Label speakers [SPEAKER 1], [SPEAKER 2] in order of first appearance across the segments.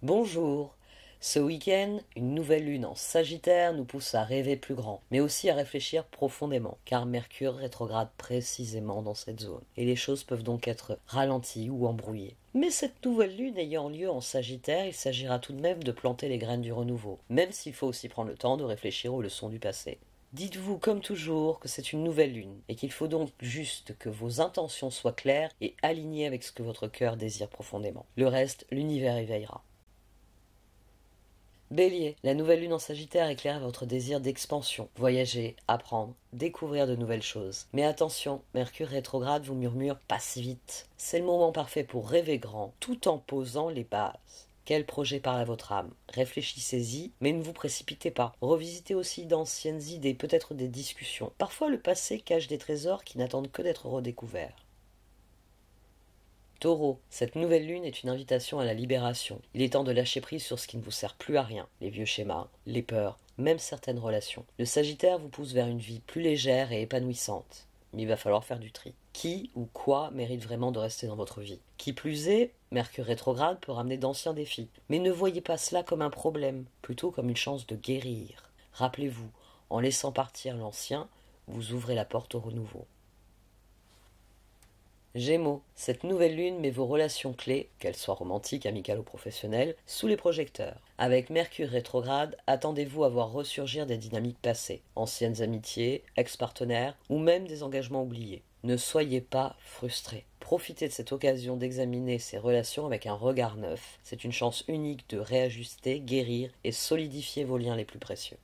[SPEAKER 1] Bonjour. Ce week-end, une nouvelle lune en Sagittaire nous pousse à rêver plus grand, mais aussi à réfléchir profondément, car Mercure rétrograde précisément dans cette zone, et les choses peuvent donc être ralenties ou embrouillées. Mais cette nouvelle lune ayant lieu en Sagittaire, il s'agira tout de même de planter les graines du renouveau, même s'il faut aussi prendre le temps de réfléchir aux leçons du passé. Dites-vous comme toujours que c'est une nouvelle lune et qu'il faut donc juste que vos intentions soient claires et alignées avec ce que votre cœur désire profondément. Le reste, l'univers éveillera. Bélier, la nouvelle lune en Sagittaire éclaire votre désir d'expansion, voyager, apprendre, découvrir de nouvelles choses. Mais attention, Mercure rétrograde vous murmure pas si vite. C'est le moment parfait pour rêver grand, tout en posant les bases. Quel projet parle à votre âme? Réfléchissez-y, mais ne vous précipitez pas. Revisitez aussi d'anciennes idées, peut-être des discussions. Parfois le passé cache des trésors qui n'attendent que d'être redécouverts. Taureau, cette nouvelle lune est une invitation à la libération. Il est temps de lâcher prise sur ce qui ne vous sert plus à rien, les vieux schémas, les peurs, même certaines relations. Le Sagittaire vous pousse vers une vie plus légère et épanouissante. Mais il va falloir faire du tri. Qui ou quoi mérite vraiment de rester dans votre vie? Qui plus est, Mercure rétrograde peut ramener d'anciens défis. Mais ne voyez pas cela comme un problème, plutôt comme une chance de guérir. Rappelez-vous, en laissant partir l'ancien, vous ouvrez la porte au renouveau. Gémeaux, cette nouvelle lune met vos relations clés, qu'elles soient romantiques, amicales ou professionnelles, sous les projecteurs. Avec Mercure rétrograde, attendez-vous à voir ressurgir des dynamiques passées, anciennes amitiés, ex-partenaires ou même des engagements oubliés. Ne soyez pas frustrés. Profitez de cette occasion d'examiner ces relations avec un regard neuf. C'est une chance unique de réajuster, guérir et solidifier vos liens les plus précieux.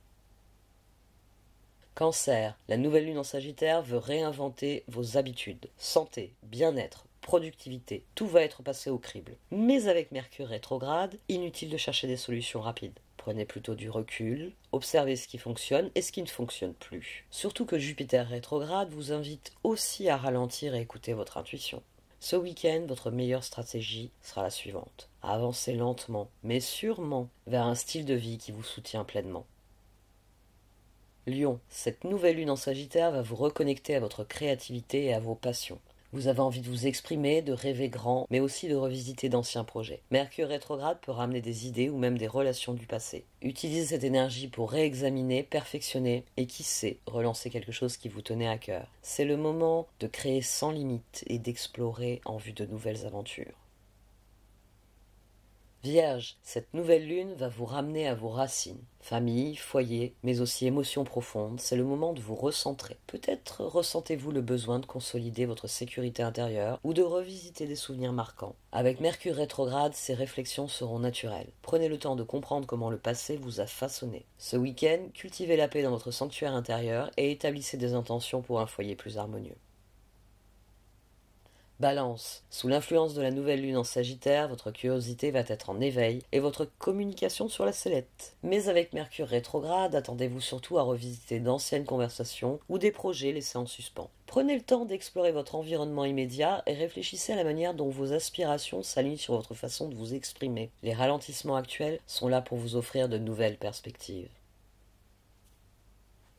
[SPEAKER 1] Cancer, la nouvelle lune en Sagittaire veut réinventer vos habitudes. Santé, bien-être, productivité, tout va être passé au crible. Mais avec Mercure rétrograde, inutile de chercher des solutions rapides. Prenez plutôt du recul, observez ce qui fonctionne et ce qui ne fonctionne plus. Surtout que Jupiter rétrograde vous invite aussi à ralentir et écouter votre intuition. Ce week-end, votre meilleure stratégie sera la suivante. Avancez lentement, mais sûrement, vers un style de vie qui vous soutient pleinement. Lion, cette nouvelle lune en Sagittaire va vous reconnecter à votre créativité et à vos passions. Vous avez envie de vous exprimer, de rêver grand, mais aussi de revisiter d'anciens projets. Mercure rétrograde peut ramener des idées ou même des relations du passé. Utilisez cette énergie pour réexaminer, perfectionner et qui sait, relancer quelque chose qui vous tenait à cœur. C'est le moment de créer sans limite et d'explorer en vue de nouvelles aventures. Vierge, cette nouvelle lune va vous ramener à vos racines, famille, foyer, mais aussi émotions profondes. C'est le moment de vous recentrer. Peut-être ressentez-vous le besoin de consolider votre sécurité intérieure ou de revisiter des souvenirs marquants. Avec Mercure rétrograde, ces réflexions seront naturelles. Prenez le temps de comprendre comment le passé vous a façonné. Ce week-end, cultivez la paix dans votre sanctuaire intérieur et établissez des intentions pour un foyer plus harmonieux. Balance. Sous l'influence de la nouvelle lune en Sagittaire, votre curiosité va être en éveil et votre communication sur la sellette. Mais avec Mercure rétrograde, attendez-vous surtout à revisiter d'anciennes conversations ou des projets laissés en suspens. Prenez le temps d'explorer votre environnement immédiat et réfléchissez à la manière dont vos aspirations s'alignent sur votre façon de vous exprimer. Les ralentissements actuels sont là pour vous offrir de nouvelles perspectives.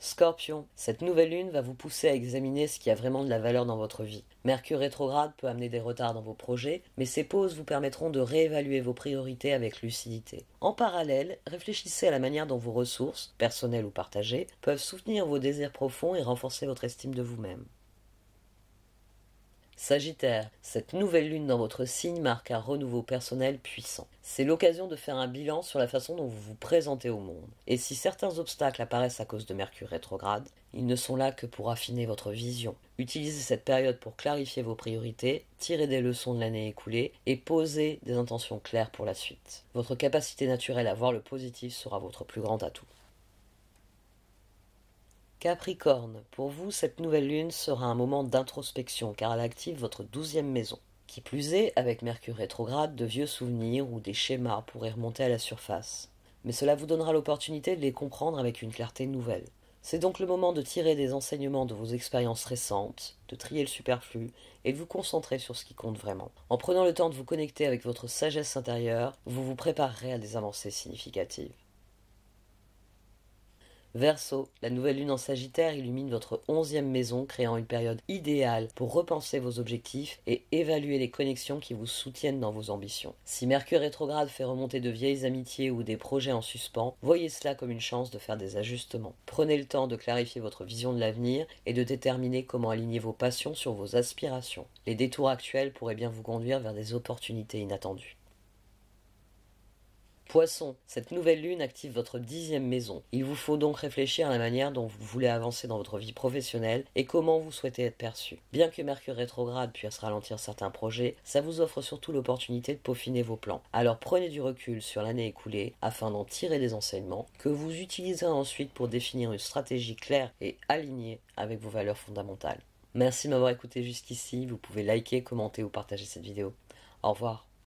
[SPEAKER 1] Scorpion, cette nouvelle lune va vous pousser à examiner ce qui a vraiment de la valeur dans votre vie. Mercure rétrograde peut amener des retards dans vos projets, mais ces pauses vous permettront de réévaluer vos priorités avec lucidité. En parallèle, réfléchissez à la manière dont vos ressources, personnelles ou partagées, peuvent soutenir vos désirs profonds et renforcer votre estime de vous-même. Sagittaire, cette nouvelle lune dans votre signe marque un renouveau personnel puissant. C'est l'occasion de faire un bilan sur la façon dont vous vous présentez au monde. Et si certains obstacles apparaissent à cause de Mercure rétrograde, ils ne sont là que pour affiner votre vision. Utilisez cette période pour clarifier vos priorités, tirer des leçons de l'année écoulée et poser des intentions claires pour la suite. Votre capacité naturelle à voir le positif sera votre plus grand atout. Capricorne, pour vous, cette nouvelle lune sera un moment d'introspection car elle active votre 12e maison. Qui plus est, avec Mercure rétrograde, de vieux souvenirs ou des schémas pourraient remonter à la surface. Mais cela vous donnera l'opportunité de les comprendre avec une clarté nouvelle. C'est donc le moment de tirer des enseignements de vos expériences récentes, de trier le superflu et de vous concentrer sur ce qui compte vraiment. En prenant le temps de vous connecter avec votre sagesse intérieure, vous vous préparerez à des avancées significatives. Verseau, la nouvelle lune en Sagittaire illumine votre 11e maison, créant une période idéale pour repenser vos objectifs et évaluer les connexions qui vous soutiennent dans vos ambitions. Si Mercure rétrograde fait remonter de vieilles amitiés ou des projets en suspens, voyez cela comme une chance de faire des ajustements. Prenez le temps de clarifier votre vision de l'avenir et de déterminer comment aligner vos passions sur vos aspirations. Les détours actuels pourraient bien vous conduire vers des opportunités inattendues. Poisson, cette nouvelle lune active votre 10e maison. Il vous faut donc réfléchir à la manière dont vous voulez avancer dans votre vie professionnelle et comment vous souhaitez être perçu. Bien que Mercure rétrograde puisse ralentir certains projets, ça vous offre surtout l'opportunité de peaufiner vos plans. Alors prenez du recul sur l'année écoulée afin d'en tirer des enseignements que vous utiliserez ensuite pour définir une stratégie claire et alignée avec vos valeurs fondamentales. Merci de m'avoir écouté jusqu'ici, vous pouvez liker, commenter ou partager cette vidéo. Au revoir.